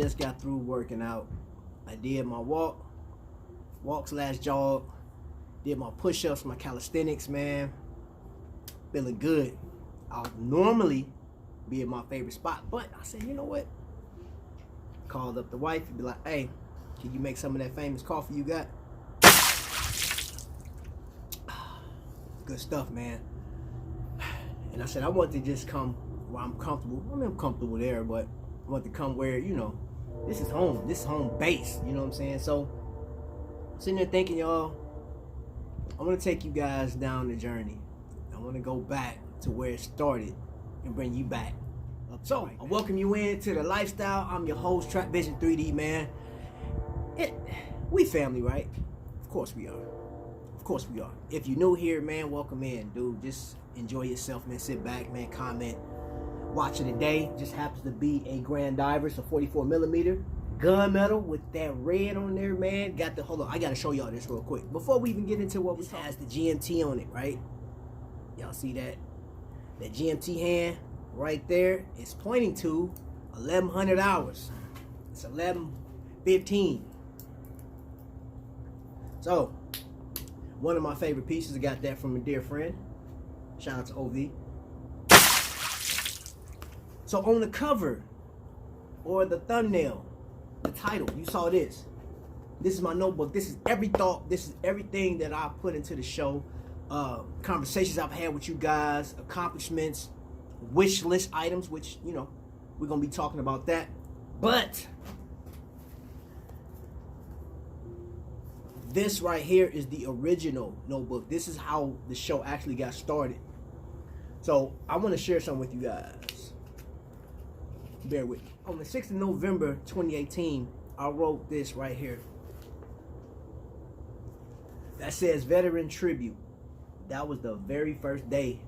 just got through working out. I did my walk/jog, did my push-ups, my calisthenics, man. Feeling good. I'll normally be in my favorite spot, but I said, you know what? Called up the wife and be like, hey, can you make some of that famous coffee you got? Good stuff, man. And I said, I want to just come where I'm comfortable. I mean, I'm comfortable there, but I want to come where, you know, this is home. This is home base. You know what I'm saying? So, sitting there thinking, y'all, I want to take you guys down the journey. I want to go back to where it started and bring you back. So, I welcome you into the lifestyle. I'm your host, Trap Vision 3D, man. We family, right? Of course we are. Of course we are. If you're new here, man, welcome in, dude. Just enjoy yourself, man. Sit back, man. Comment. Watch of the day just happens to be a Grand Diver, so 44mm gunmetal with that red on there, man. Hold on, I gotta show y'all this real quick before we even get into what we has the GMT on it, right? Y'all see that? That GMT hand right there is pointing to 1100 hours. It's 11:15. So, one of my favorite pieces. I got that from a dear friend. Shout out to OV. So on the cover or the thumbnail, the title, you saw this. This is my notebook. This is every thought. This is everything that I put into the show. Conversations I've had with you guys, accomplishments, wish list items, which, you know, we're going to be talking about that. But this right here is the original notebook. This is how the show actually got started. So I want to share something with you guys. Bear with me. On the 6th of November 2018, I wrote this right here. That says Veteran Tribute. That was the very first day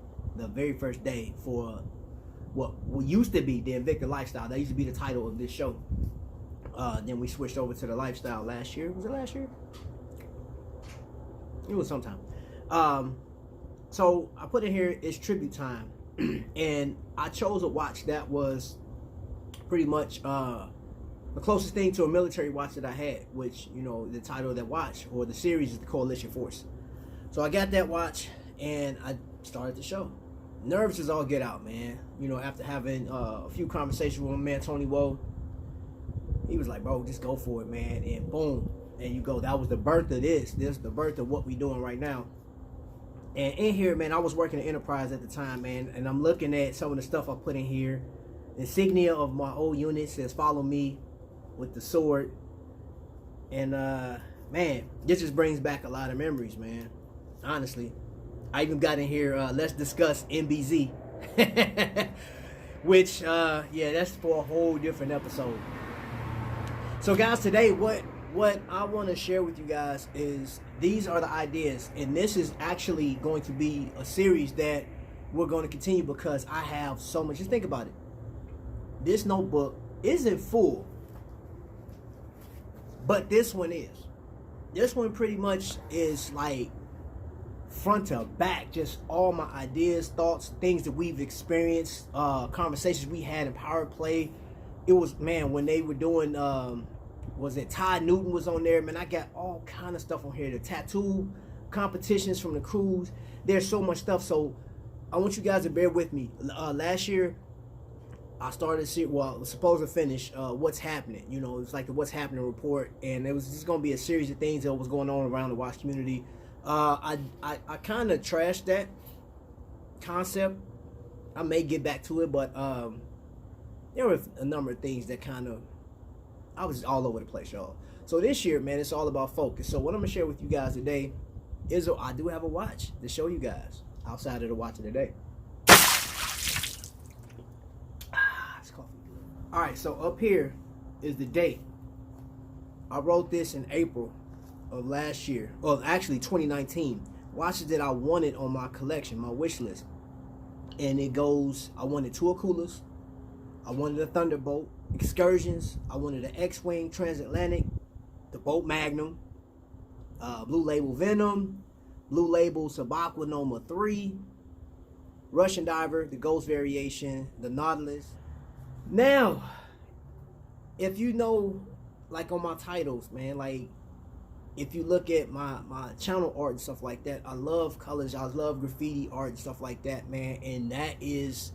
for what used to be the Invicta Lifestyle. That used to be the title of this show. Then we switched over to the Lifestyle last year. Was it last year? It was sometime. So I put in here, it's tribute time. And I chose a watch that was pretty much the closest thing to a military watch that I had, which, you know, the title of that watch or the series is the Coalition Force. So I got that watch and I started the show. Nerves is all get out, man. You know, after having a few conversations with my man Tony Woe, he was like, bro, just go for it, man. And boom, there you go. That was the birth of this is the birth of what we doing right now. And in here, man, I was working at Enterprise at the time, man, and I'm looking at some of the stuff I put in here. Insignia of my old unit says follow me with the sword. And man, this just brings back a lot of memories, man. Honestly, I even got in here, let's discuss NBZ. Which yeah, that's for a whole different episode. So guys, today what I want to share with you guys is these are the ideas, and this is actually going to be a series that we're going to continue because I have so much. Just think about it. This notebook isn't full, but this one is. This one pretty much is like front to back, just all my ideas, thoughts, things that we've experienced, conversations we had in Power Play. It was, man, when they were doing, was it Ty Newton was on there, man. I got all kind of stuff on here. The tattoo competitions from the cruise. There's so much stuff, so I want you guys to bear with me. Last year, I started to see, well, I was supposed to finish What's Happening. You know, it's like the What's Happening report, and it was just going to be a series of things that was going on around the watch community. I kind of trashed that concept. I may get back to it, but there were a number of things that kind of, I was all over the place, y'all. So this year, man, it's all about focus. So what I'm going to share with you guys today is I do have a watch to show you guys outside of the watch of the day. All right, so up here is the date. I wrote this in April of last year, well, actually 2019. Watches that I wanted on my collection, my wish list. And it goes, I wanted two Akulas, I wanted a Thunderbolt, Excursions, I wanted an X-Wing Transatlantic, the Boat Magnum, Blue Label Venom, Blue Label Sabakwa Noma 3, Russian Diver, the Ghost Variation, the Nautilus. Now, if you know, like on my titles, man, like if you look at my channel art and stuff like that, I love colors, I love graffiti art and stuff like that, man. And that is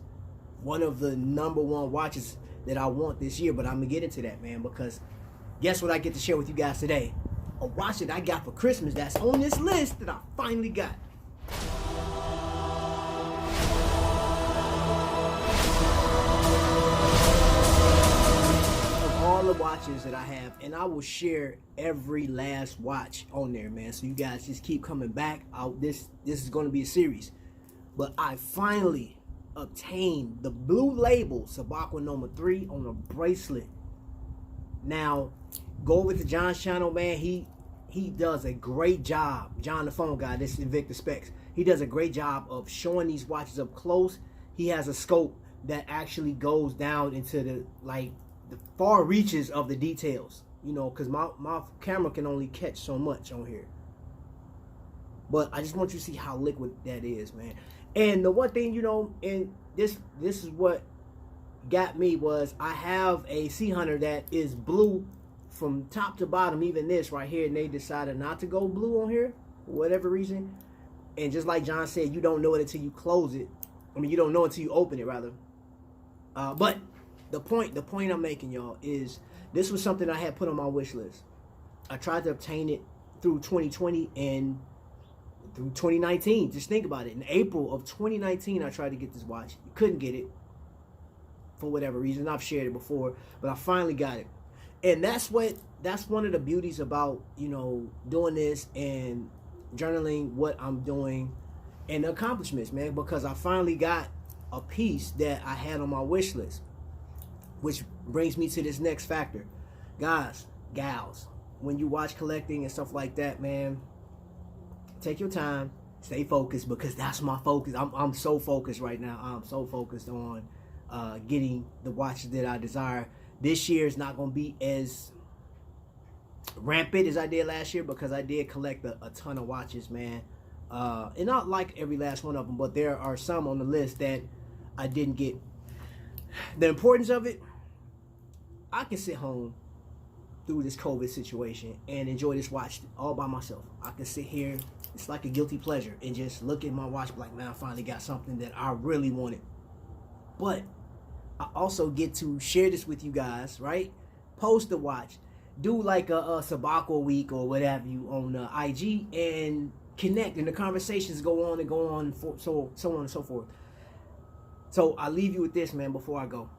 one of the number one watches that I want this year. But I'm gonna get into that, man, because guess what I get to share with you guys today? A watch that I got for Christmas that's on this list that I finally got. All the watches that I have, and I will share every last watch on there, man, so you guys just keep coming back. This is going to be a series, but I finally obtained the blue label Sabakwa number 3 on a bracelet. Now go over to John's channel, man. He does a great job. John the phone guy, this is Invictus Specs. He does a great job of showing these watches up close. He has a scope that actually goes down into the far reaches of the details, you know, because my camera can only catch so much on here. But I just want you to see how liquid that is, man. And the one thing, you know, and this is what got me, was I have a Sea Hunter that is blue from top to bottom, even this right here, and they decided not to go blue on here for whatever reason. And just like John said, you don't know it until you close it. I mean, you don't know until you open it, rather. But the point I'm making, y'all, is this was something I had put on my wish list. I tried to obtain it through 2020 and through 2019. Just think about it. In April of 2019, I tried to get this watch. Couldn't get it for whatever reason. I've shared it before, but I finally got it. And that's one of the beauties about, you know, doing this and journaling what I'm doing and the accomplishments, man, because I finally got a piece that I had on my wish list. Which brings me to this next factor. Guys, gals, when you watch collecting and stuff like that, man, take your time, stay focused, because that's my focus. I'm so focused right now. I'm so focused on getting the watches that I desire. This year is not going to be as rampant as I did last year, because I did collect a ton of watches, man. And not like every last one of them, but there are some on the list that I didn't get. The importance of it, I can sit home through this COVID situation and enjoy this watch all by myself. I can sit here, it's like a guilty pleasure, and just look at my watch like, man, I finally got something that I really wanted. But I also get to share this with you guys, right? Post the watch, do like a Sabakwa week or whatever you on IG, and connect, and the conversations go on and go on, and so on and so forth. So I leave you with this, man, before I go.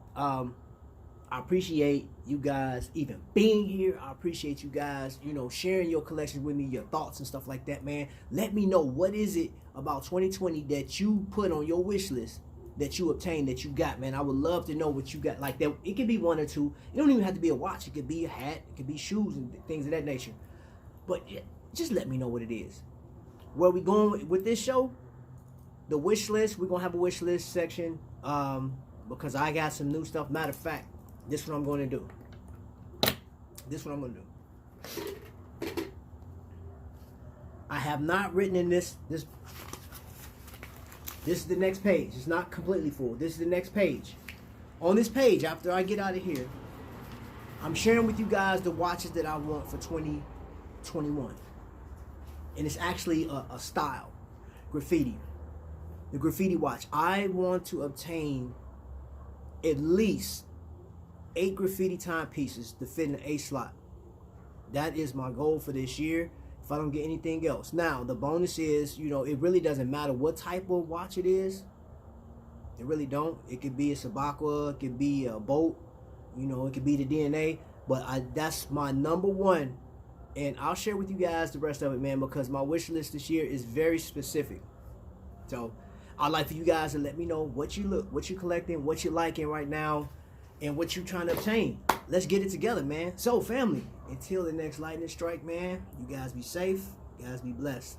I appreciate you guys even being here. I appreciate you guys, you know, sharing your collection with me, your thoughts and stuff like that, man. Let me know, what is it about 2020 that you put on your wish list, that you obtained, that you got, man. I would love to know what you got. Like that, it could be one or two. It don't even have to be a watch. It could be a hat. It could be shoes and things of that nature. But just let me know what it is. Where we going with this show? The wish list. We're gonna have a wish list section, because I got some new stuff. Matter of fact, this is what I'm going to do. This is what I'm going to do. I have not written in this is the next page. It's not completely full. This is the next page. On this page, after I get out of here, I'm sharing with you guys the watches that I want for 2021. And it's actually a style. Graffiti. The graffiti watch. I want to obtain at least 8 graffiti timepieces to fit in the 8 slot. That is my goal for this year, if I don't get anything else. Now, the bonus is, you know, it really doesn't matter what type of watch it is. It really don't. It could be a Sabakwa, it could be a boat, you know, it could be the DNA. But that's my number one. And I'll share with you guys the rest of it, man, because my wish list this year is very specific. So I'd like for you guys to let me know what you're collecting, what you're liking right now, and what you're trying to obtain. Let's get it together, man. So, family, until the next lightning strike, man, you guys be safe. You guys be blessed.